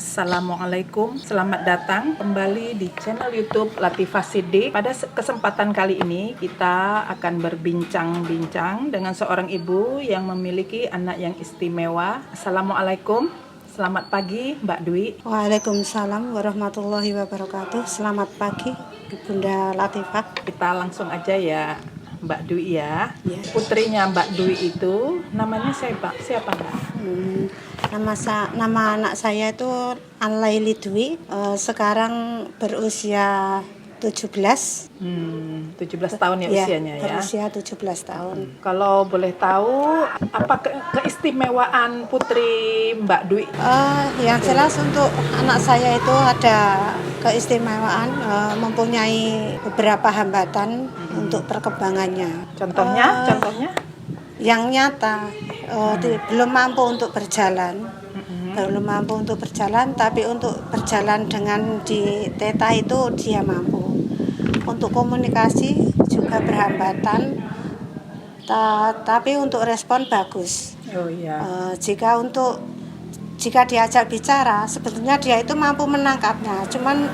Assalamualaikum, selamat datang kembali di channel YouTube Latifah Siddiq. Pada kesempatan kali ini kita akan berbincang-bincang dengan seorang ibu yang memiliki anak yang istimewa. Assalamualaikum, selamat pagi Mbak Dwi. Waalaikumsalam warahmatullahi wabarakatuh. Selamat pagi Bunda Latifah. Kita langsung aja ya Mbak Dwi ya. Ya. Putrinya Mbak Dwi itu namanya siapa Mbak? Nama anak saya itu Alaili Dwi. Sekarang berusia 17. 17 tahun ya usianya ya. Berusia 17 tahun. Kalau boleh tahu apa keistimewaan putri Mbak Dwi? Yang jelas untuk anak saya itu ada keistimewaan, mempunyai beberapa hambatan untuk perkembangannya. Contohnya? Yang nyata belum mampu untuk berjalan, tapi untuk berjalan dengan di teta itu dia mampu. Untuk komunikasi juga berhambatan, tapi untuk respon bagus. Oh iya. Jika diajak bicara, sebetulnya dia itu mampu menangkapnya, cuman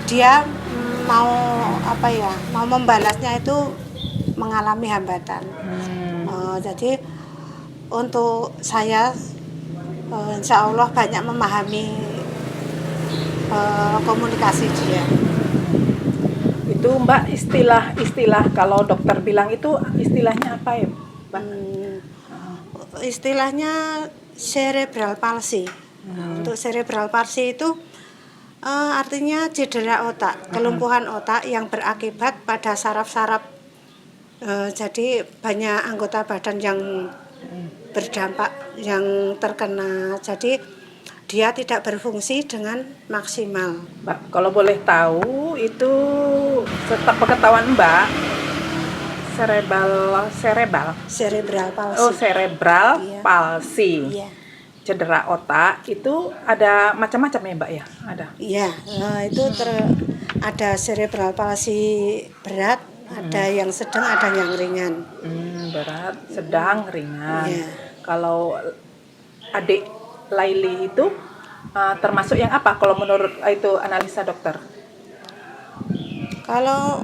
dia mau membalasnya itu mengalami hambatan. Jadi untuk saya insya Allah banyak memahami komunikasi dia. Itu Mbak istilah kalau dokter bilang itu istilahnya apa ya Mbak? Istilahnya cerebral palsy. Untuk cerebral palsy itu artinya cedera otak, kelumpuhan otak yang berakibat pada saraf-saraf. Jadi banyak anggota badan yang berdampak, yang terkena. Jadi dia tidak berfungsi dengan maksimal. Mbak, kalau boleh tahu itu sepengetahuan Mbak, cerebral palsy. Oh, cerebral palsy. Iya. Cedera otak itu ada macam-macam ya Mbak ya? Ada. Iya, itu ada cerebral palsy berat, ada yang sedang, ada yang ringan. Berat, sedang, ringan. Iya. Kalau adik Laili itu termasuk yang apa kalau menurut itu analisa dokter? Kalau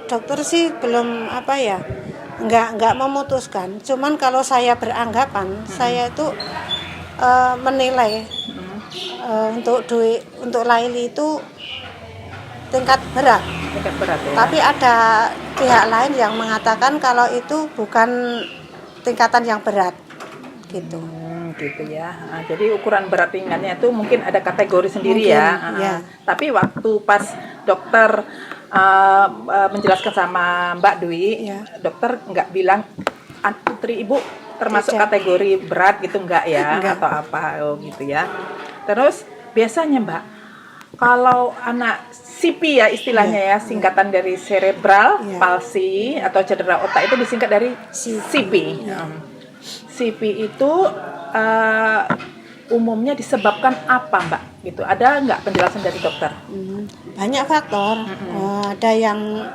dokter sih belum nggak memutuskan. Cuman kalau saya beranggapan, saya itu menilai untuk Laili itu tingkat berat ya. Tapi ada pihak lain yang mengatakan kalau itu bukan tingkatan yang berat gitu. Gitu ya. Jadi ukuran berat ringannya itu mungkin ada kategori sendiri ya. Tapi waktu pas dokter menjelaskan sama Mbak Dwi, dokter nggak bilang putri ibu termasuk kategori berat gitu enggak ya? Atau apa gitu ya. Terus biasanya Mbak, kalau anak CP ya istilahnya singkatan dari cerebral palsy atau cedera otak itu disingkat dari CP. CP itu umumnya disebabkan apa Mbak? Gitu. Ada nggak penjelasan dari dokter? Banyak faktor. Ada yang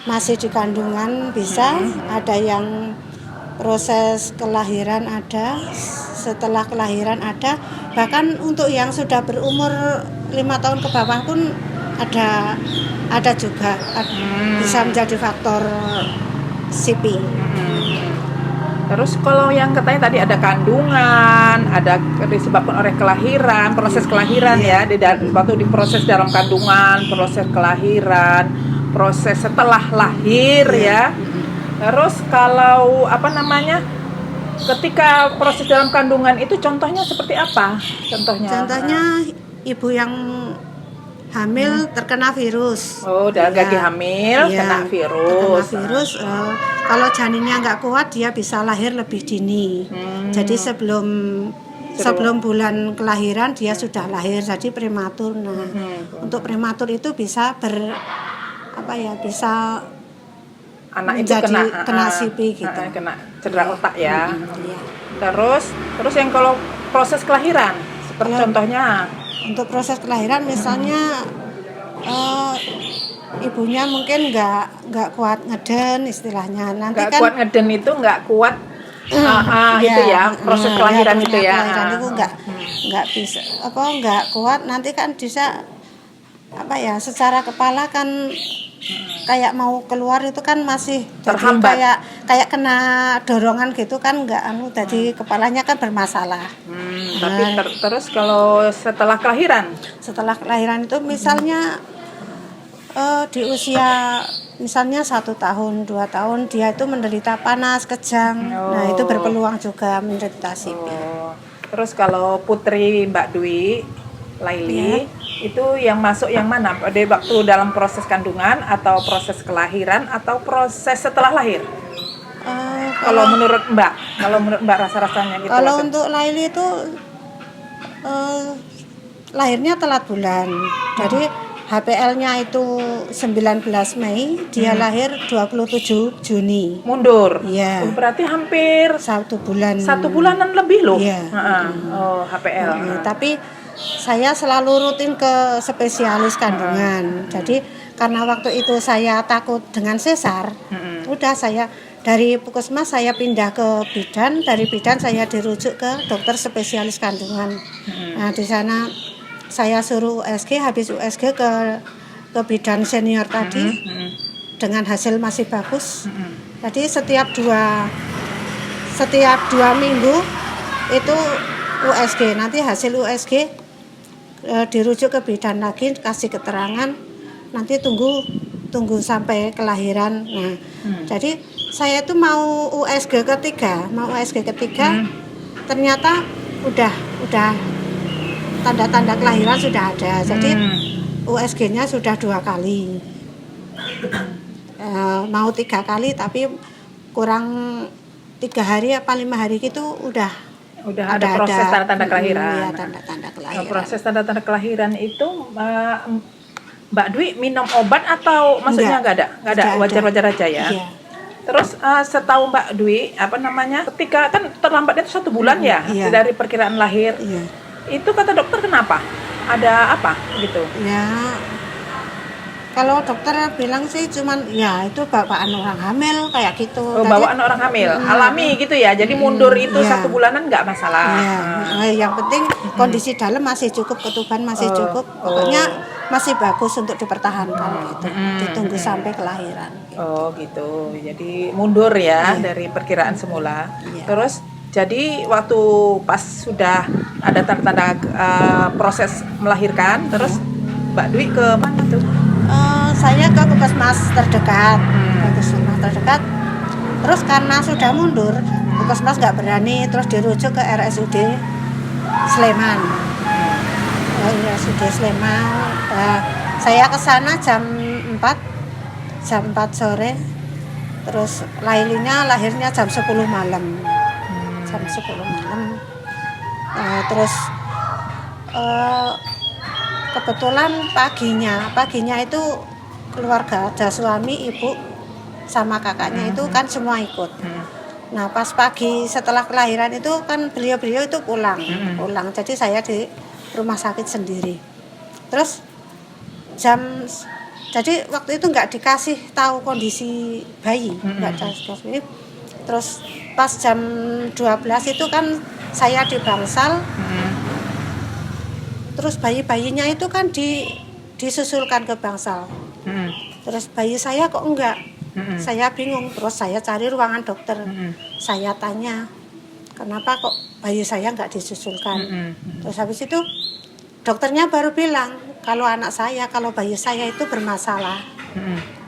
masih di kandungan bisa, ada yang proses kelahiran ada, setelah kelahiran ada, bahkan untuk yang sudah berumur 5 tahun ke bawah pun ada juga bisa menjadi faktor CP. Terus kalau yang katanya tadi ada kandungan, ada disebabkan oleh kelahiran, proses kelahiran waktu diproses dalam kandungan, proses kelahiran, proses setelah lahir ya. Terus kalau ketika proses dalam kandungan itu contohnya seperti apa? Contohnya ibu yang hamil terkena virus. Oh, lagi hamil kena virus. Kalau janinnya nggak kuat, dia bisa lahir lebih dini. Jadi sebelum bulan kelahiran dia sudah lahir, jadi prematur. Nah, untuk prematur itu bisa bisa anak itu kena CP gitu. Kena cedera otak ya. Terus yang kalau proses kelahiran, seperti contohnya. Untuk proses kelahiran misalnya ibunya mungkin nggak kuat ngeden istilahnya. Nanti nggak kuat ngeden itu nggak kuat itu ya proses kelahiran itu ya. Kelahiran itu nggak bisa nggak kuat, nanti kan bisa secara kepala kan kayak mau keluar itu kan masih terhambat, kayak kena dorongan gitu kan, nggak jadi kepalanya kan bermasalah. Tapi terus kalau setelah kelahiran itu misalnya di usia misalnya 1 tahun 2 tahun dia itu menderita panas kejang, nah itu berpeluang juga menderita CP. Terus kalau putri Mbak Dwi Laili itu yang masuk yang mana? Pada waktu dalam proses kandungan atau proses kelahiran atau proses setelah lahir? Kalau menurut Mbak rasa-rasanya gitu. Kalau untuk Laili itu lahirnya telat bulan. Jadi HPL-nya itu 19 Mei, dia lahir 27 Juni. Mundur. Iya. Berarti hampir 1 bulan. 1 bulanan lebih loh. Iya. HPL. Tapi saya selalu rutin ke spesialis kandungan. Jadi karena waktu itu saya takut dengan sesar, udah saya dari puskesmas saya pindah ke bidan, dari bidan saya dirujuk ke dokter spesialis kandungan. Nah di sana saya suruh USG, habis USG ke bidan senior tadi, dengan hasil masih bagus. Jadi setiap dua minggu itu USG, nanti hasil USG dirujuk ke bidan lagi, kasih keterangan, nanti tunggu sampai kelahiran. Nah, jadi saya itu mau USG ketiga, ternyata udah tanda-tanda kelahiran sudah ada. Jadi USG-nya sudah 2 kali, mau 3 kali tapi kurang 3 hari apa 5 hari gitu udah ada proses tanda-tanda kelahiran. Iya, tanda-tanda kelahiran. Proses tanda-tanda kelahiran itu Mbak Dwi minum obat atau maksudnya nggak ada, wajar-wajar aja ya. Iya. Terus setahu Mbak Dwi ketika kan terlambatnya itu 1 bulan ya dari perkiraan lahir. Iya. Itu kata dokter kenapa? Ada apa gitu? Ya, kalau dokter bilang sih cuman ya itu bawaan orang hamil kayak gitu. Bawaan orang hamil, alami gitu ya. Jadi mundur itu 1 bulanan nggak masalah. Yang penting kondisi dalam masih cukup, ketuban masih cukup. Pokoknya masih bagus untuk dipertahankan gitu. Ditunggu sampai kelahiran. Oh gitu. Jadi mundur ya dari perkiraan semula. Terus jadi waktu pas sudah ada tanda-tanda proses melahirkan, terus Mbak Dwi ke mana tuh? Saya ke puskesmas terdekat. Terus karena sudah mundur, puskesmas nggak berani, terus dirujuk ke RSUD Sleman. RSUD Sleman. Saya ke sana jam 4 sore. Terus lahirnya jam 10 malam. Terus kebetulan paginya itu keluarga, ada suami, ibu, sama kakaknya itu kan semua ikut. Nah pas pagi setelah kelahiran itu kan beliau itu pulang. Jadi saya di rumah sakit sendiri. Terus jadi waktu itu nggak dikasih tahu kondisi bayi, nggak dikasih. Terus pas jam 12 itu kan saya di bangsal. Terus bayinya itu kan disusulkan ke bangsal. Terus bayi saya kok enggak? Saya bingung, terus saya cari ruangan dokter. Saya tanya, kenapa kok bayi saya enggak disusulkan? Terus habis itu dokternya baru bilang, kalau bayi saya itu bermasalah.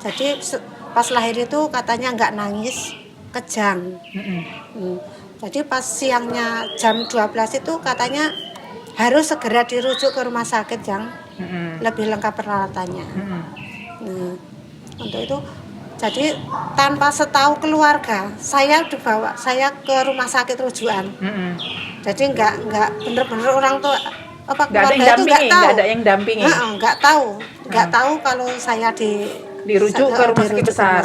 Jadi pas lahir itu katanya enggak nangis, kejang. Jadi pas siangnya jam 12 itu katanya harus segera dirujuk ke rumah sakit yang lebih lengkap peralatannya. Nah, untuk itu jadi tanpa setahu keluarga saya dibawa ke rumah sakit rujukan. Jadi nggak bener-bener orang tua keluarga itu nggak tahu. Nggak ada yang dampingi. Nggak tahu kalau saya dirujuk ke rumah sakit besar.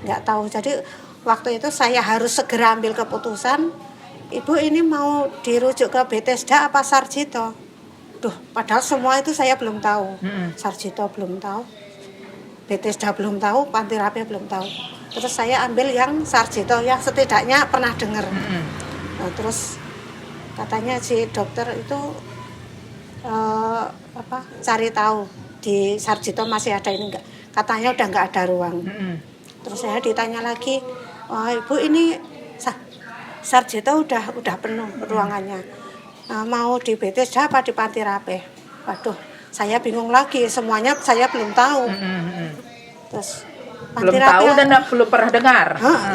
Nggak tahu. Jadi waktu itu saya harus segera ambil keputusan. Ibu ini mau dirujuk ke Bethesda apa Sarjito? Padahal semua itu saya belum tahu. Sarjito belum tahu, Bethesda belum tahu, Panti Rapih belum tahu. Terus saya ambil yang Sarjito yang setidaknya pernah dengar. Nah, terus katanya si dokter itu cari tahu di Sarjito masih ada ini enggak. Katanya udah enggak ada ruang. Terus saya ditanya lagi, "Oh, Ibu ini Sarjito udah penuh ruangannya. Mau di BTS apa di Panti Rapih?" Waduh, saya bingung lagi, semuanya saya belum tahu. Terus belum tahu dan belum pernah dengar.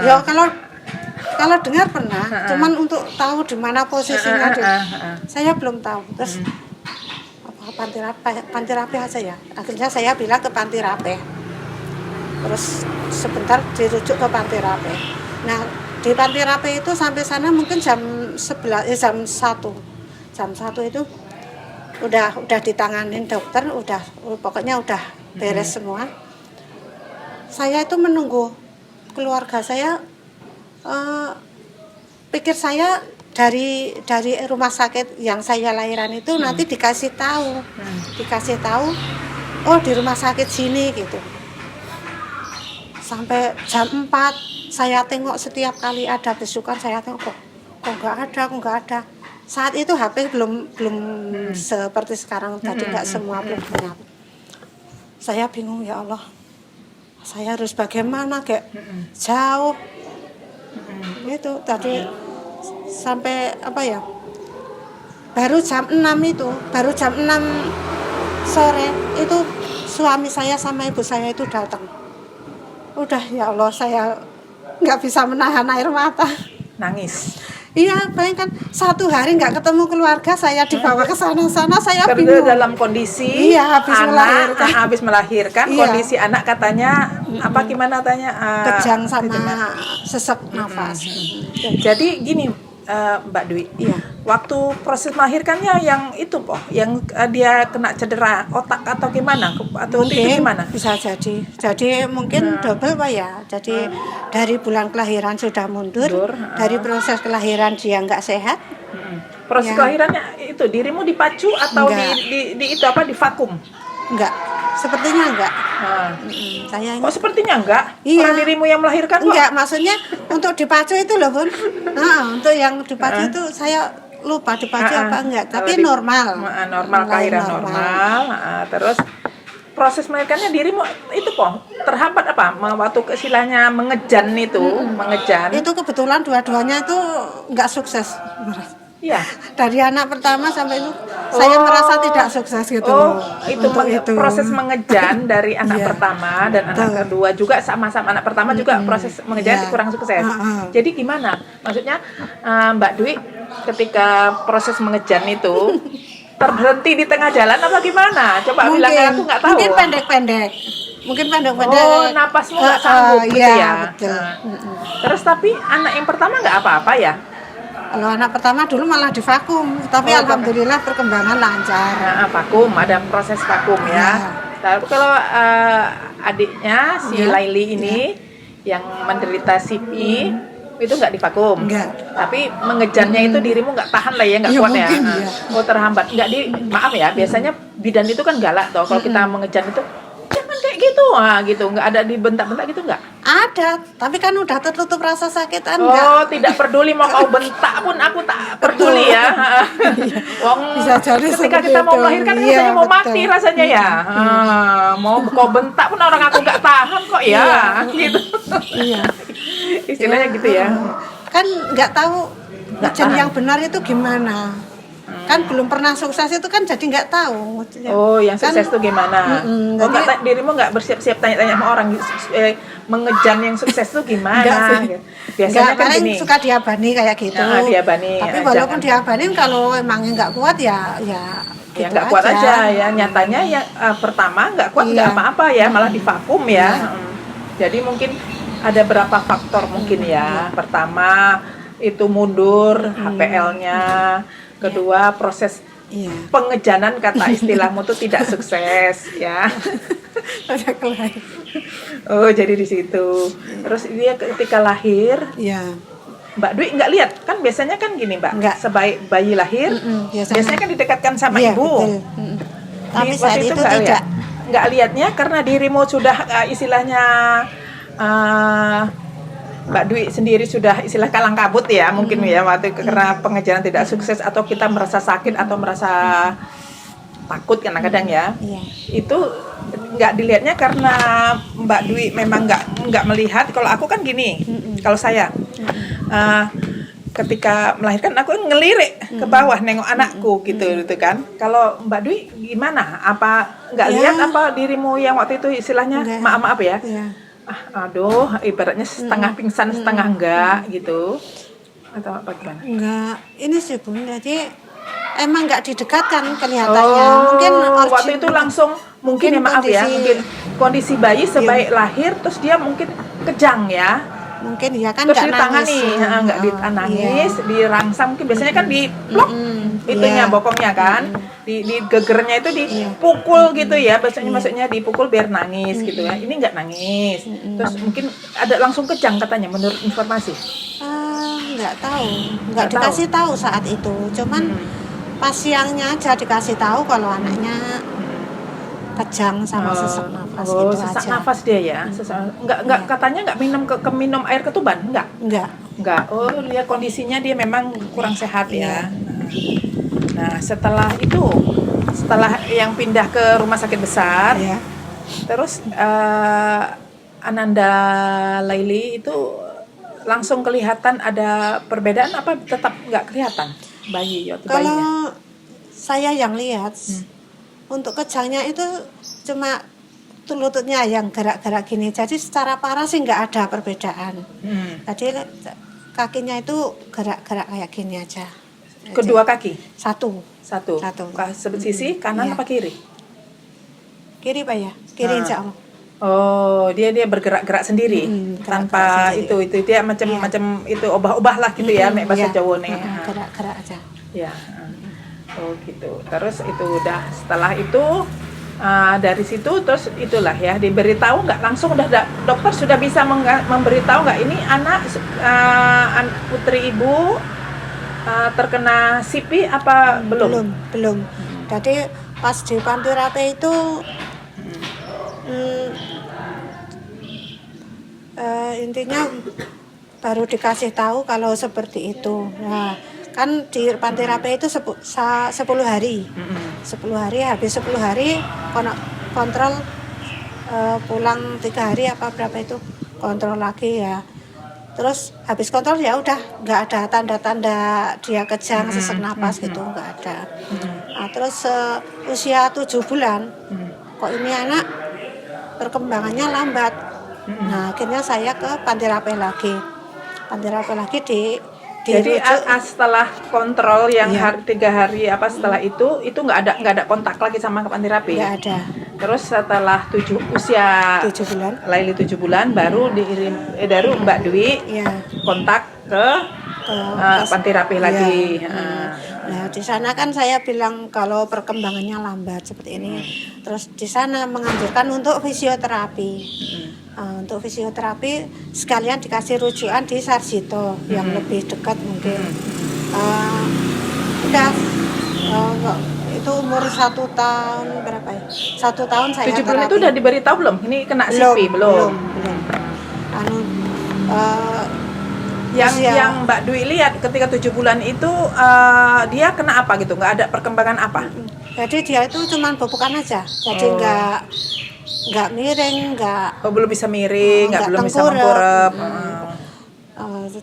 Ya kalau dengar pernah, cuman untuk tahu di mana posisinya saya belum tahu. Terus Panti Rapih aja ya. Akhirnya saya bilang ke Panti Rapih. Terus sebentar dirujuk ke Panti Rapih. Nah, di Panti Rapih itu sampai sana mungkin jam 1. Jam 1 itu udah ditanganin dokter, pokoknya udah beres semua. Saya itu menunggu keluarga saya, pikir saya dari rumah sakit yang saya lahiran itu nanti dikasih tahu, oh di rumah sakit sini gitu. Sampai jam 4 saya tengok, setiap kali ada besukan saya tengok kok nggak ada. Saat itu HP belum seperti sekarang, tadi nggak semua belum punya. Saya bingung, ya Allah. Saya harus bagaimana, kayak jauh itu tadi sampai baru jam 6 sore itu suami saya sama ibu saya itu datang. Udah, ya Allah, saya nggak bisa menahan air mata, nangis. Iya, bayangkan 1 hari nggak ketemu keluarga, saya dibawa ke sana saya bingung. Dalam kondisi habis melahirkan, iya. Kondisi anak katanya gimana tanya? Kejang sama sesek nafas. Jadi gini, Mbak Dwi, iya. Waktu proses melahirkannya yang itu yang dia kena cedera otak atau gimana? Atau mungkin itu gimana? Bisa jadi mungkin double Pak ya. Jadi dari bulan kelahiran sudah mundur. Dari proses kelahiran dia nggak sehat. Proses kelahirannya itu dirimu dipacu atau di di vakum? Enggak, sepertinya enggak. Saya kok sepertinya enggak? Iya. Orang dirimu yang melahirkan kok? Enggak, maksudnya untuk dipacu itu loh Bun. Untuk yang dipacu itu saya lupa dipacu apa enggak, tapi normal. Normal, kelahiran normal. Terus proses melahirkannya dirimu itu terhambat apa? Waktu istilahnya mengejan itu, mengejan. Itu kebetulan dua-duanya itu enggak sukses. Iya. Dari anak pertama sampai itu saya merasa tidak sukses gitu. Itu proses mengejan dari anak pertama dan anak kedua juga sama-sama anak pertama juga proses mengejan kurang sukses. Jadi gimana? Maksudnya Mbak Dwi ketika proses mengejan itu terberhenti di tengah jalan apa gimana? Coba bilang, aku nggak tahu. Mungkin pendek-pendek. Napasmu nggak sanggup gitu ya. Betul. Terus tapi anak yang pertama nggak apa-apa ya? Kalau anak pertama dulu malah divakum, tapi alhamdulillah perkembangan lancar. Vakum, ada proses vakum ya. Tapi kalau adiknya si Laili ini yang menderita CP itu nggak divakum. Enggak. Tapi mengejannya itu dirimu nggak tahan lah ya, nggak kuat ya. Terhambat. Maaf ya, biasanya bidan itu kan galak toh. Kalau kita mengejan itu jangan kayak gitu, gitu. Nggak ada dibentak-bentak gitu nggak? Ada, tapi kan udah tertutup rasa sakit enggak. Tidak peduli mau kau bentak pun aku tak peduli ya. Bisa jadi ketika kita mau melahirkan rasanya mau mati rasanya ya. Mau kau bentak pun orang aku nggak tahan kok ya. Gitu. Iya. Istilahnya gitu ya. Kan nggak tahu ujian yang benar itu gimana. Kan belum pernah sukses itu kan jadi nggak tahu. Yang sukses itu gimana? Dirimu nggak bersiap-siap tanya-tanya sama orang mengejan yang sukses itu gimana? Biasanya kan gini. Suka diabani kayak gitu. Diabani. Tapi walaupun diabanin kalau emangnya nggak kuat ya gitu nggak kuat aja ya. Nyatanya ya pertama nggak kuat nggak apa-apa ya, malah divakum ya. Jadi mungkin ada berapa faktor mungkin ya. Pertama itu mundur HPL-nya. Kedua proses pengejanan kata istilahmu tuh tidak sukses ya. Jadi di situ. Terus dia ketika lahir, Mbak Dwi nggak lihat kan biasanya kan gini Mbak, sebaik bayi lahir biasanya kan didekatkan sama ibu. Tapi saat itu tidak. Nggak lihatnya karena dirimu sudah istilahnya Mbak Dwi sendiri sudah istilah kalang kabut ya mungkin ya waktu itu karena pengejaran tidak sukses atau kita merasa sakit atau merasa takut kadang-kadang ya. Itu nggak dilihatnya karena Mbak Dwi memang nggak melihat. Kalau aku kan gini, kalau saya ketika melahirkan aku ngelirik ke bawah nengok anakku gitu kan. Kalau Mbak Dwi gimana? Apa nggak lihat apa dirimu yang waktu itu istilahnya maaf ya? Aduh, ibaratnya setengah pingsan, setengah enggak gitu. Atau apa gimana? Enggak, ini sih Bu, jadi emang enggak didekatkan kelihatannya. Mungkin waktu itu langsung mungkin ya maaf ya, mungkin kondisi bayi sebaik lahir terus dia mungkin kejang ya. Mungkin ya kan terus ditangani, enggak ditangis, dirangsang mungkin biasanya kan di plok itunya bokongnya kan. Di gegernya itu dipukul gitu ya, maksudnya dipukul biar nangis gitu ya. Ini enggak nangis. Terus mungkin ada langsung kejang katanya menurut informasi. Enggak tahu, enggak dikasih tahu saat itu. Cuman pas siangnya aja dikasih tahu kalau anaknya kejang sama sesak nafas gitu aja. Sesak nafas dia ya. Enggak katanya enggak minum air ketuban, enggak. Oh, lihat kondisinya dia memang kurang sehat ya. Nah, setelah yang pindah ke rumah sakit besar, terus Ananda Laili itu langsung kelihatan ada perbedaan apa tetap nggak kelihatan bayinya? Kalau saya yang lihat, untuk kejangnya itu cuma lututnya yang gerak-gerak gini, jadi secara parah sih nggak ada perbedaan. Jadi kakinya itu gerak-gerak kayak gini aja. Kedua kaki? Satu. Sisi kanan apa kiri? Kiri Pak ya, kiri insya Allah. Oh, dia bergerak-gerak sendiri tanpa sendiri. itu dia macam itu obah-obah lah gitu ya, mek bahasa Jawa nih. Gerak-gerak aja. Ya. Oh gitu. Terus itu udah setelah itu dari situ terus itulah ya diberitahu nggak langsung udah dokter sudah bisa memberitahu nggak ini anak putri ibu terkena CP apa belum? Belum. Jadi pas di panti rapi itu intinya baru dikasih tahu kalau seperti itu. Nah, kan di panti rapi itu 10 hari. 10 hari, habis 10 hari kontrol pulang 3 hari apa berapa itu kontrol lagi ya. Terus habis kontrol ya udah nggak ada tanda-tanda dia kejang sesak napas gitu, nggak ada. Nah, terus usia 7 bulan kok ini anak perkembangannya lambat. Nah akhirnya saya ke panti rapi lagi jadi setelah kontrol yang 3 hari apa setelah itu nggak ada kontak lagi sama panti rapi? Nggak ada. Terus setelah usia 7 bulan, Laili 7 bulan baru baru Mbak Dwi kontak ke panti rapi lagi. Nah di sana kan saya bilang kalau perkembangannya lambat seperti ini, terus di sana menganjurkan untuk fisioterapi. Untuk fisioterapi sekalian dikasih rujukan di Sarjito yang lebih dekat mungkin. Itu umur 1 tahun berapa ya? 1 tahun saya 7 bulan itu udah diberitahu belum? Ini kena CP belum. Yang Mbak Dwi lihat ketika 7 bulan itu dia kena apa gitu? Nggak ada perkembangan apa? Jadi dia itu cuma bobokan aja. Jadi nggak miring, belum bisa miring, belum bisa mengkurep.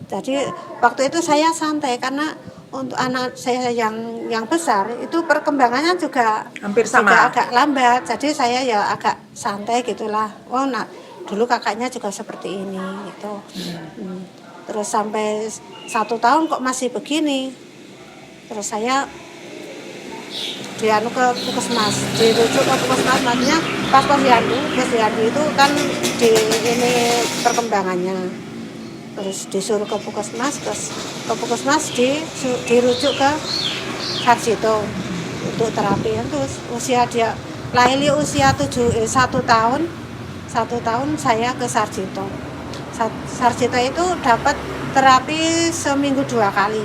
Jadi waktu itu saya santai karena untuk anak saya yang besar itu perkembangannya juga hampir sama, juga agak lambat. Jadi saya ya agak santai gitulah. Dulu kakaknya juga seperti ini gitu. Terus sampai 1 tahun kok masih begini. Terus saya dianu ke puskesmas, dirujuk ke puskesmas, maksudnya pas posyandu itu kan di ini perkembangannya, terus disuruh ke puskesmas, dirujuk ke Sarjito untuk terapi. Terus usia dia Laili usia 1 tahun saya ke Sarjito. Sarjito itu dapat terapi seminggu 2 kali.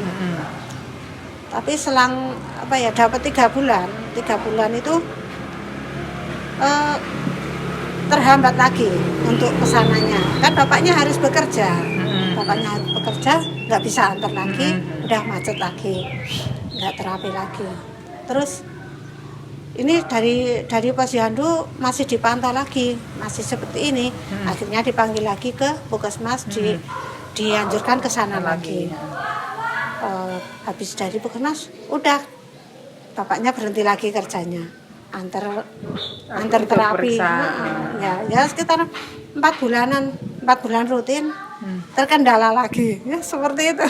Tapi selang dapat 3 bulan. 3 bulan itu terhambat lagi untuk kesananya. Kan bapaknya harus bekerja, nggak bisa antar lagi, udah macet lagi, nggak terapi lagi. Terus ini dari posyandu masih dipantau lagi, masih seperti ini. Akhirnya dipanggil lagi ke puskesmas, dianjurkan ke sana lagi. Habis dari puskesmas, udah bapaknya berhenti lagi kerjanya, antar terapi. Ya sekitar 4 bulan rutin. Terkendala lagi, ya seperti itu.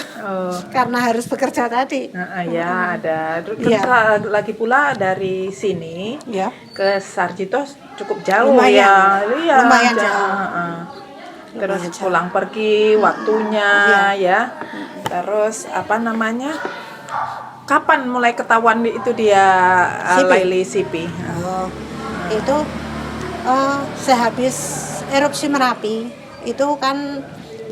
Karena harus bekerja tadi. Ya ada. Terus lagi pula dari sini ke Sarjito cukup jauh. Lumayan jauh. Terus pulang pergi waktunya ya. Terus apa namanya? Kapan mulai ketahuan itu dia Laili Sipi? Itu sehabis erupsi Merapi itu kan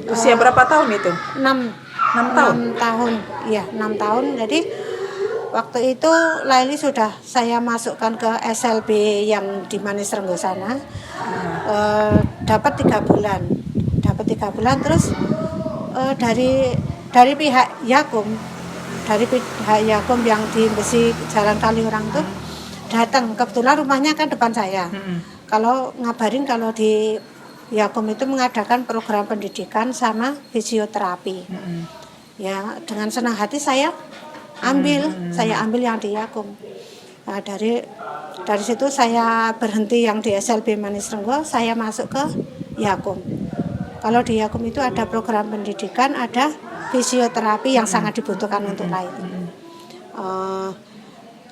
usia berapa tahun itu? 6 tahun. Iya, 6 tahun. Jadi waktu itu Laili sudah saya masukkan ke SLB yang di Manis Renggo sana. Dapat 3 bulan. Terus dari pihak Yakum, yang di Besi Jalan Kaliurang itu datang. Kebetulan rumahnya kan depan saya. Kalau ngabarin kalau di Yakum itu mengadakan program pendidikan sama fisioterapi. Ya, dengan senang hati saya ambil yang di Yakum. Nah, dari situ saya berhenti yang di SLB Manis Renggo, saya masuk ke Yakum. Kalau di Yakum itu ada program pendidikan, ada fisioterapi yang sangat dibutuhkan untuk Laili.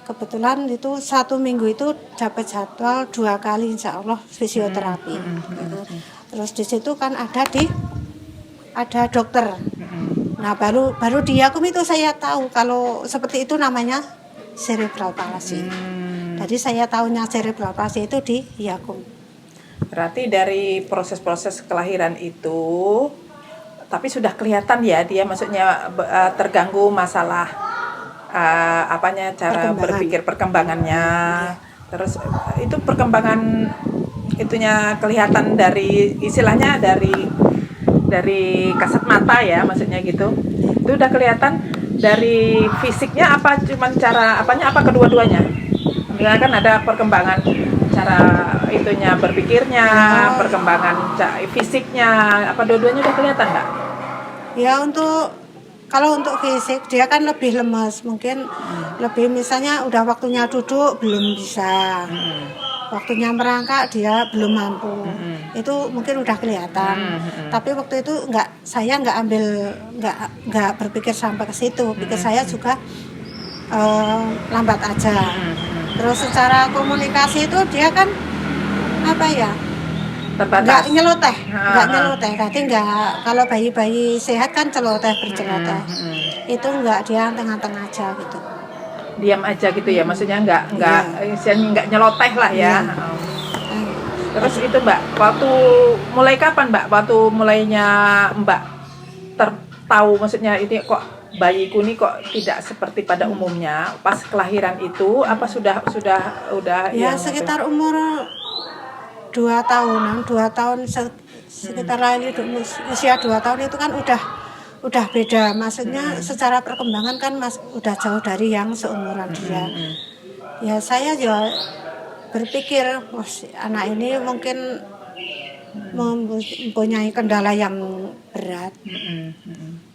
Kebetulan itu 1 minggu itu dapat jadwal 2 kali insya Allah fisioterapi. Terus di situ kan ada dokter. Nah baru di Yakum itu saya tahu kalau seperti itu namanya cerebral palsy. Jadi saya tahunya cerebral palsy itu di Yakum. Berarti dari proses-proses kelahiran itu, tapi sudah kelihatan ya dia maksudnya terganggu masalah cara berpikir perkembangannya. Terus itu perkembangan itunya kelihatan dari istilahnya dari kasat mata ya, maksudnya gitu. Itu udah kelihatan dari fisiknya apa cuman cara apa kedua-duanya? Karena kan ada perkembangan cara itunya berpikirnya, perkembangan fisiknya, apa dua-duanya udah kelihatan nggak? Ya kalau untuk fisik dia kan lebih lemas, mungkin lebih misalnya udah waktunya duduk belum bisa, waktunya merangkak dia belum mampu, itu mungkin udah kelihatan. Tapi waktu itu saya nggak berpikir sampai ke situ, pikir saya juga lambat aja. Terus secara komunikasi itu dia kan nggak nyeloteh, berarti kalau bayi-bayi sehat kan berceloteh, itu nggak, dia tengah-tengah aja gitu, diam aja gitu ya, maksudnya nggak nyeloteh lah ya. Terus itu Mbak, waktu mulai kapan Mbak, waktu mulainya Mbak tahu maksudnya ini kok bayiku nih kok tidak seperti pada umumnya pas kelahiran itu, apa sudah ya sekitar umur 2 tahunan, sekitar Laili usia 2 tahun itu kan udah beda, maksudnya secara perkembangan kan udah jauh dari yang seumuran dia. Ya saya juga berpikir anak ini mungkin mempunyai kendala yang berat.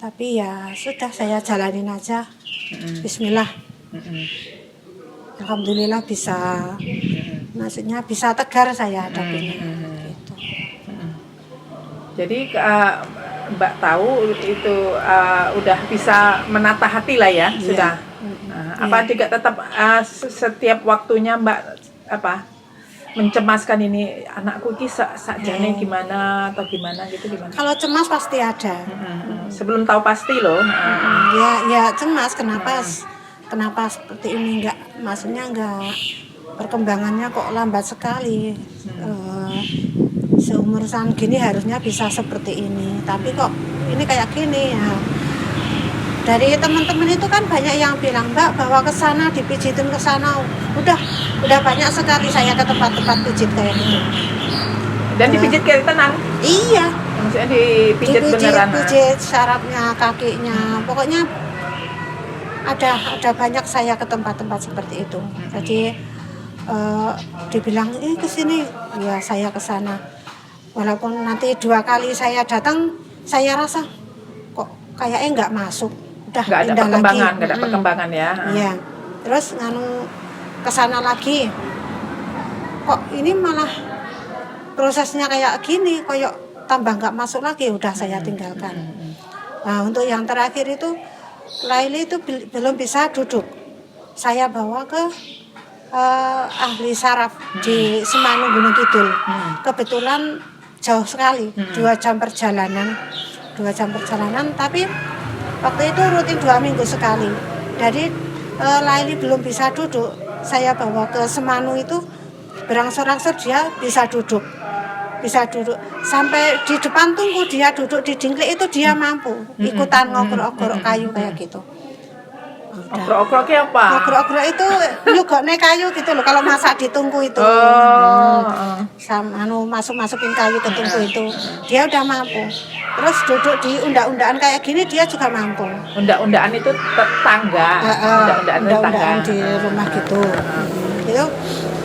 Tapi ya sudah, saya jalanin aja. Bismillah. Alhamdulillah maksudnya bisa tegar saya hadapinya. Gitu. Jadi Mbak tahu itu udah bisa menata hati lah ya, sudah. Apa juga tetap setiap waktunya Mbak mencemaskan ini anakku ini sakjane gimana atau gimana gitu, gimana? Kalau cemas pasti ada. Sebelum tahu pasti loh. Ya cemas, kenapa seperti ini, maksudnya perkembangannya kok lambat sekali. Seumuran gini harusnya bisa seperti ini, tapi kok ini kayak gini ya. Dari teman-teman itu kan banyak yang bilang, Mbak bawa ke sana, dipijitin ke sana. Udah banyak sekali saya ke tempat-tempat pijit kayak gitu. Dan dipijit kayak tenang. Iya. Maksudnya dipijit beneran. Dipijit sarafnya, kakinya. Pokoknya ada banyak saya ke tempat-tempat seperti itu. Jadi dibilang ke sini, ya saya ke sana. Walaupun nanti 2 kali saya datang, saya rasa kok kayaknya nggak masuk. Udah Nggak ada perkembangan, nggak ada perkembangan ya. Iya. Terus ke sana lagi. Kok ini malah prosesnya kayak gini, kayak tambah nggak masuk lagi, udah saya tinggalkan. Nah, untuk yang terakhir itu Laili itu belum bisa duduk. Saya bawa ke ahli saraf di Semanu Gunung Kidul. Kebetulan jauh sekali, 2 jam perjalanan. Tapi waktu itu rutin 2 minggu sekali. Jadi Laili belum bisa duduk. Saya bawa ke Semanu itu, berangsur-angsur dia bisa duduk. Sampai di depan tunggu dia duduk di dingklik itu dia mampu ikutan ngokrok-ngokrok kayu kayak gitu. Okrok-okroknya apa? Okrok-okrok itu nyugokne kayu gitu loh, kalau masak di tungku itu. Sama masukin kayu ke tungku itu. Dia udah mampu. Terus duduk di undaan-undaan kayak gini dia juga mampu. Undaan itu tetangga. Undaan di rumah gitu. Itu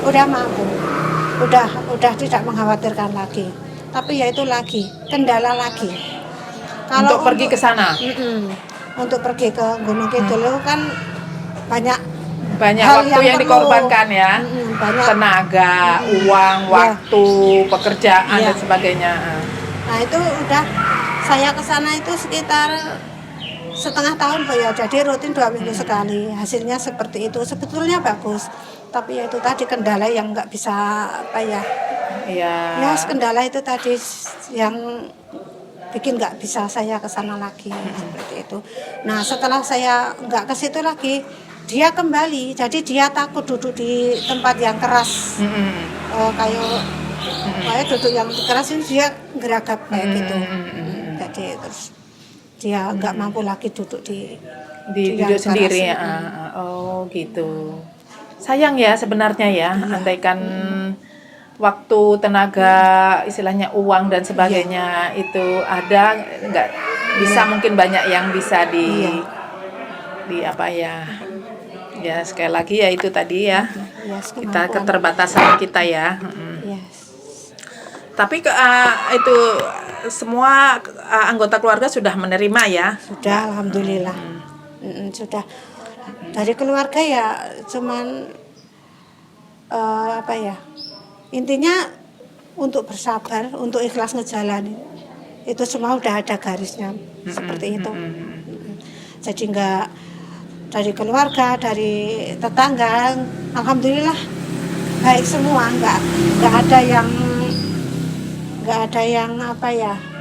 udah mampu. Udah tidak mengkhawatirkan lagi. Tapi ya itu lagi kendala lagi. Kalau untuk pergi ke sana. Untuk pergi ke Gunung Kidul kan banyak waktu yang dikorbankan ya. Banyak tenaga, uang, waktu, pekerjaan dan sebagainya. Nah, itu udah saya ke sana itu sekitar setengah tahun ya. Jadi rutin 2 minggu sekali. Hasilnya seperti itu. Sebetulnya bagus. Tapi ya itu tadi kendala yang nggak bisa ya kendala itu tadi yang bikin nggak bisa saya ke sana lagi seperti itu. Nah, setelah saya nggak ke situ lagi, dia kembali. Jadi dia takut duduk di tempat yang keras. Kayak duduk yang keras itu dia geragap kayak gitu. Jadi terus dia nggak mampu lagi duduk di duduk sendiri. Oh gitu. Sayang ya sebenarnya ya, andaikan waktu, tenaga, istilahnya uang dan sebagainya itu ada, nggak bisa mungkin banyak yang bisa di apa ya sekali lagi ya itu tadi ya, kita keterbatasan kita ya. Tapi itu semua anggota keluarga sudah menerima ya? Sudah, alhamdulillah. Sudah. Dari keluarga ya cuman intinya untuk bersabar, untuk ikhlas ngejalanin. Itu semua udah ada garisnya seperti itu. Jadi enggak dari keluarga, dari tetangga, alhamdulillah baik semua, enggak ada yang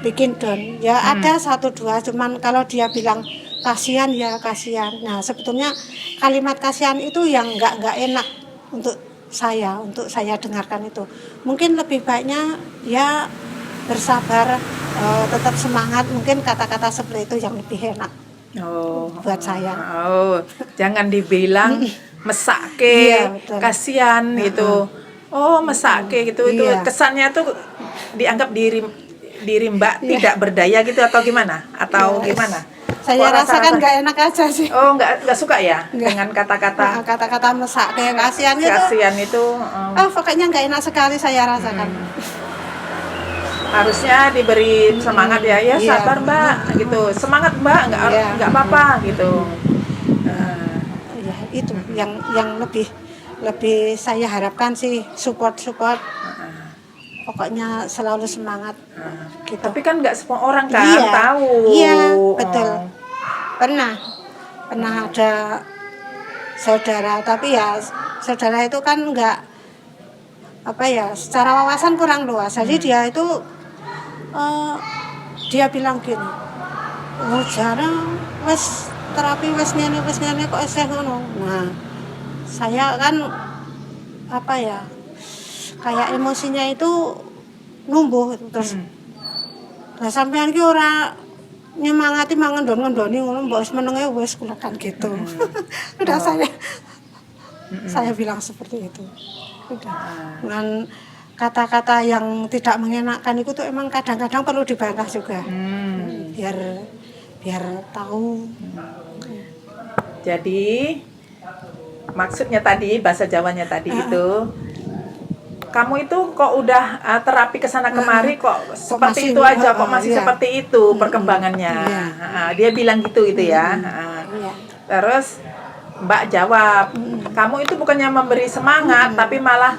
bikin down. Ya ada 1-2, cuman kalau dia bilang kasihan ya kasihan. Nah, sebetulnya kalimat kasihan itu yang enggak enak untuk saya dengarkan itu. Mungkin lebih baiknya ya bersabar, tetap semangat. Mungkin kata-kata seperti itu yang lebih enak buat saya. Jangan dibilang mesake, kasihan gitu. Mesake gitu. Itu kesannya tuh dianggap diri Mbak tidak berdaya gitu atau gimana? Atau gimana? Saya rasakan nggak enak aja sih. Nggak suka ya dengan kata-kata mesak kayak kasihan itu. Pokoknya nggak enak sekali saya rasakan. Harusnya diberi semangat ya sabar Mbak gitu, semangat Mbak, nggak apa-apa gitu. Itu yang lebih saya harapkan sih, support. Pokoknya selalu semangat. Gitu. Tapi kan nggak semua orang tahu. Iya, betul. Pernah ada saudara, tapi ya saudara itu kan nggak secara wawasan kurang luas. Jadi dia itu dia bilang gini, jarang wes terapi wes ngene kok eseh ngono. Nah, saya kan kayak emosinya itu numbuh terus. Lah sampean ki ora nyemangati ngendoni ngono mbok wis menenge wis kula kan gitu. Udah saya bilang seperti itu. Udah. Dan kata-kata yang tidak mengenakan itu tuh emang kadang-kadang perlu dibantah juga. Biar tahu. Jadi maksudnya tadi bahasa Jawanya tadi itu, kamu itu kok udah terapi kesana kemari kok seperti masih, itu aja, kok masih iya. seperti itu perkembangannya. Iya. Dia bilang gitu itu ya. Iya. Terus Mbak jawab, kamu itu bukannya memberi semangat, tapi malah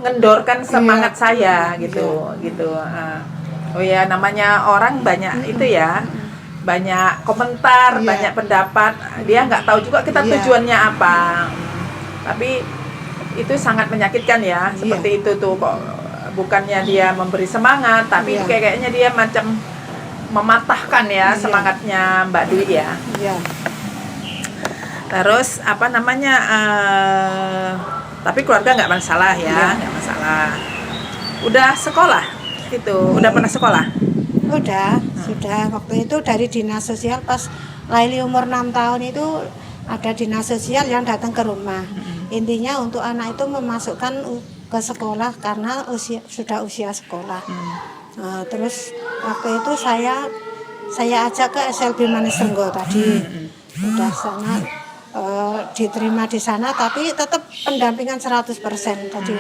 ngendorkan semangat saya gitu. Oh ya, namanya orang banyak itu ya. Banyak komentar, banyak pendapat. Dia nggak tahu juga kita tujuannya apa. Tapi itu sangat menyakitkan ya. Seperti itu tuh, kok bukannya dia memberi semangat, tapi kayaknya dia macam mematahkan ya semangatnya Mbak Dwi ya. Terus tapi keluarga nggak masalah ya, nggak masalah. Udah sekolah itu, udah pernah sekolah? Sudah. Waktu itu dari dinas sosial pas Laili umur 6 tahun itu ada dinas sosial yang datang ke rumah. Intinya untuk anak itu memasukkan ke sekolah karena sudah usia sekolah. Terus waktu itu saya ajak ke SLB Manisrenggo tadi. Udah sana diterima di sana, tapi tetap pendampingan 100% tadi.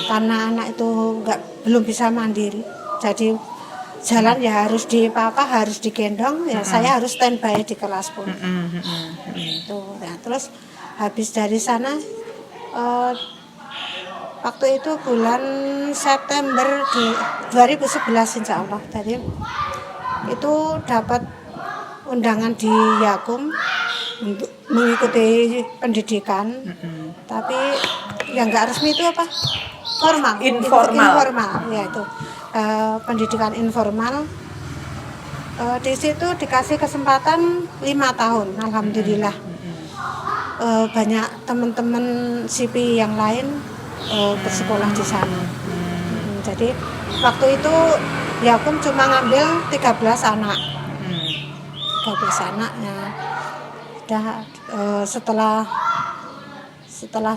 Karena anak itu belum bisa mandiri. Jadi jalan ya harus harus digendong, ya saya harus standby di kelas pun. Nah, terus habis dari sana waktu itu bulan September 2011 insya Allah tadi itu dapat undangan di Yakum untuk mengikuti pendidikan, tapi yang nggak resmi itu apa? Informal ya itu. Pendidikan informal di situ dikasih kesempatan 5 tahun, alhamdulillah. Banyak teman-teman CP yang lain bersekolah di sana. Jadi waktu itu Yakum cuma ngambil 13 anak. 13 anak ya. Udah setelah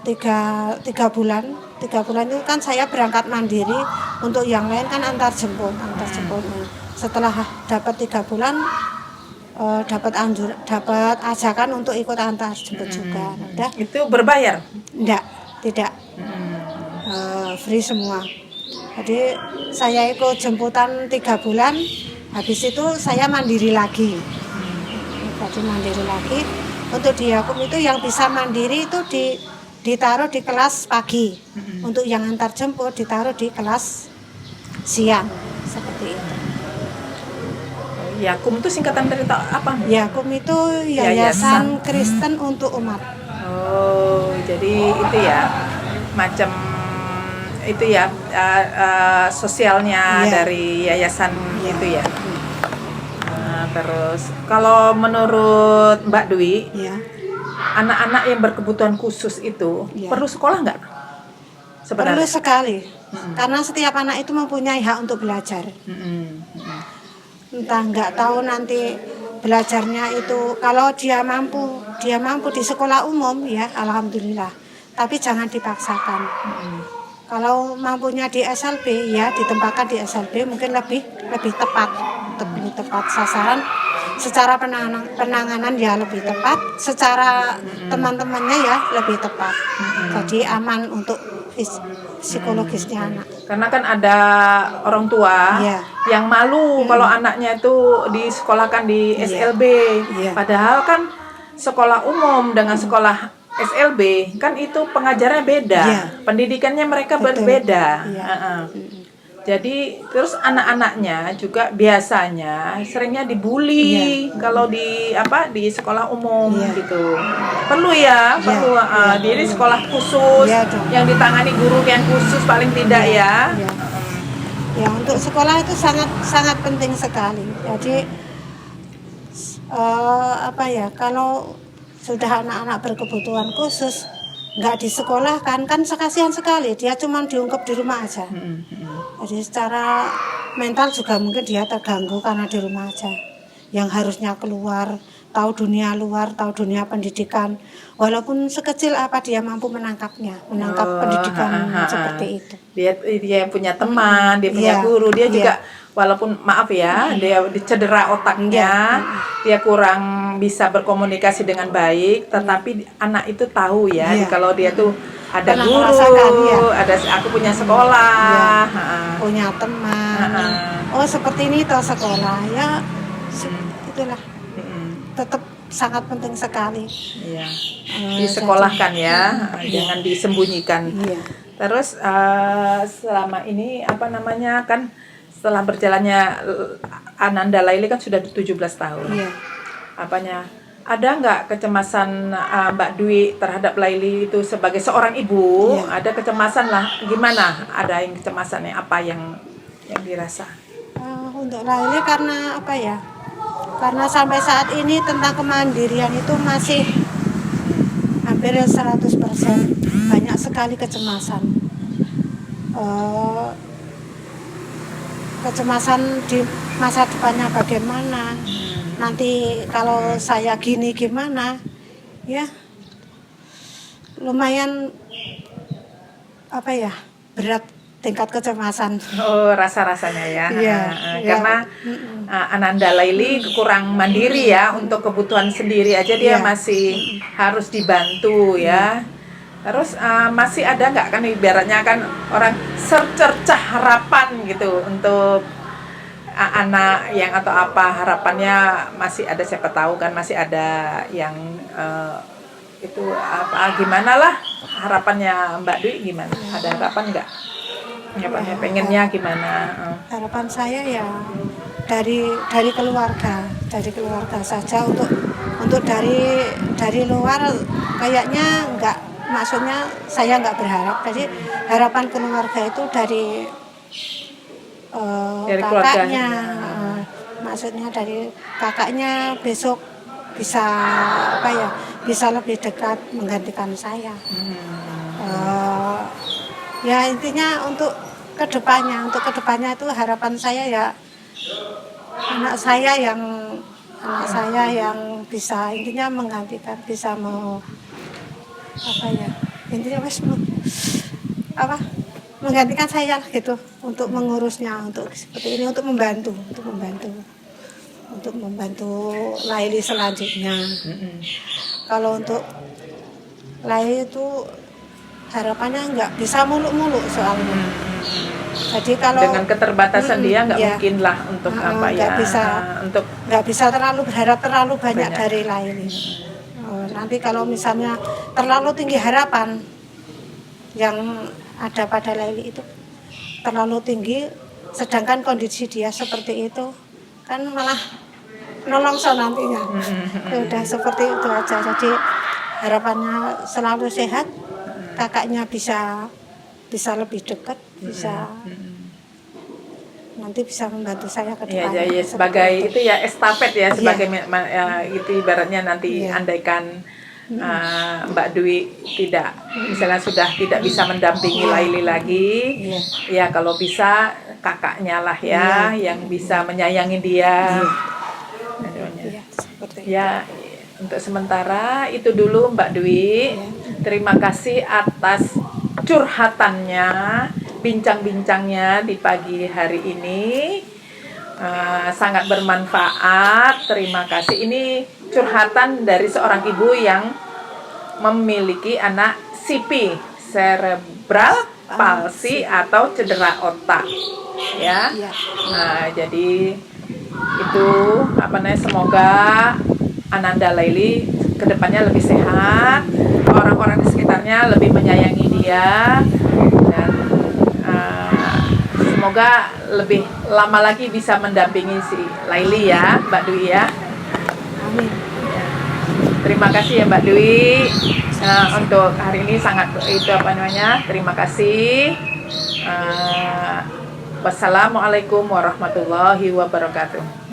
tiga bulan itu kan saya berangkat mandiri, untuk yang lain kan antar jemput. Setelah dapat 3 bulan dapat ajakan untuk ikut antar jemput juga. Udah. Itu berbayar? Tidak. Free semua. Jadi saya ikut jemputan 3 bulan, habis itu saya mandiri lagi. Untuk di Yakum itu yang bisa mandiri itu ditaruh di kelas pagi. Untuk yang antar jemput ditaruh di kelas siang, seperti itu. Yakum itu singkatan dari apa? Yakum itu Yayasan Kristen untuk Umat. Oh, jadi itu ya, macam itu ya sosialnya dari yayasan itu ya. Terus kalau menurut Mbak Dwi, anak-anak yang berkebutuhan khusus itu perlu sekolah nggak? Sebenarnya perlu sekali, karena setiap anak itu mempunyai hak untuk belajar. Entah nggak tahu nanti belajarnya itu, kalau dia mampu di sekolah umum ya alhamdulillah, tapi jangan dipaksakan. Kalau mampunya di SLB ya ditempatkan di SLB, mungkin lebih tepat sasaran, secara penanganan ya lebih tepat, secara teman-temannya ya lebih tepat. Jadi aman untuk psikologisnya anak. Karena kan ada orang tua yang malu kalau anaknya itu disekolahkan di SLB. Padahal kan sekolah umum dengan sekolah SLB kan itu pengajarannya beda, pendidikannya mereka berbeda. Jadi terus anak-anaknya juga biasanya seringnya dibully kalau di sekolah umum gitu. Perlu. Jadi sekolah khusus yang ditangani guru yang khusus paling tidak ya. Ya, untuk sekolah itu sangat penting sekali. Jadi kalau sudah anak-anak berkebutuhan khusus nggak disekolahkan kan kasihan sekali, dia cuma diungkep di rumah aja. Jadi secara mental juga mungkin dia terganggu karena di rumah aja, yang harusnya keluar tahu dunia luar, tahu dunia pendidikan. Walaupun sekecil apa dia mampu menangkapnya, menangkap pendidikan seperti itu. Dia punya teman, dia punya guru, dia juga walaupun maaf ya, dia cedera otaknya, dia kurang bisa berkomunikasi dengan baik, tetapi anak itu tahu ya, kalau dia tuh ada guru, ada aku punya sekolah, punya teman. Oh seperti ini toh sekolah ya, itulah tetap sangat penting sekali. Iya. Disekolahkan ya, jangan disembunyikan. Terus selama ini apa namanya kan setelah berjalannya Ananda Laili kan sudah 17 tahun. Apanya? Ada nggak kecemasan Mbak Dwi terhadap Laili itu sebagai seorang ibu? Ada kecemasan lah. Gimana? Ada yang kecemasannya? Apa yang dirasa? Untuk Laili karena apa ya? Karena sampai saat ini tentang kemandirian itu masih hampir 100%. Banyak sekali kecemasan. Kecemasan di masa depannya bagaimana, nanti kalau saya gini gimana, ya lumayan apa ya, berat tingkat kecemasan. Oh, rasa-rasanya ya. Karena Ananda Laili kurang mandiri ya, untuk kebutuhan sendiri aja dia masih harus dibantu ya. Terus masih ada nggak kan ibaratnya kan orang secercah harapan gitu untuk anak yang atau apa harapannya masih ada, siapa tahu kan masih ada yang itu apa gimana lah harapannya Mbak Dwi gimana? Ada harapan nggak? Pengennya gimana? Harapan saya ya dari keluarga saja, untuk dari luar kayaknya enggak, maksudnya saya enggak berharap. Jadi harapan keluarga itu dari kakaknya, maksudnya dari kakaknya besok bisa apa ya, bisa lebih dekat menggantikan saya. Ya intinya untuk kedepannya itu harapan saya ya anak saya yang bisa intinya menggantikan, bisa mau apa ya, intinya menggantikan saya gitu, untuk mengurusnya, untuk seperti ini, untuk membantu Laili selanjutnya. Kalau untuk Laili itu harapannya nggak bisa muluk-muluk soalnya. Jadi kalau dengan keterbatasan dia nggak mungkin lah untuk apa ya, nggak bisa terlalu berharap terlalu banyak dari Laili. Nanti kalau misalnya terlalu tinggi harapan yang ada pada Laili itu terlalu tinggi, sedangkan kondisi dia seperti itu kan malah nolongso nantinya. Udah seperti itu aja. Jadi harapannya selalu sehat, kakaknya bisa lebih dekat, nanti bisa membantu saya ke depan. Ya, sebagai itu ya estafet ya, sebagai itu ibaratnya nanti andaikan Mbak Dwi misalnya sudah tidak bisa mendampingi Laili lagi, ya kalau bisa kakaknya lah ya yang bisa menyayangi dia. Ya, untuk sementara itu dulu Mbak Dwi. Terima kasih atas curhatannya, bincang-bincangnya di pagi hari ini. Sangat bermanfaat. Terima kasih. Ini curhatan dari seorang ibu yang memiliki anak CP, cerebral palsy atau cedera otak. Ya. Nah, jadi itu semoga Ananda Laili kedepannya lebih sehat, orang-orang di sekitarnya lebih menyayangi dia, dan semoga lebih lama lagi bisa mendampingi si Laili ya, Mbak Dwi ya. Amin. Ya. Terima kasih ya Mbak Dwi. Untuk hari ini sangat terima kasih. Wassalamualaikum warahmatullahi wabarakatuh.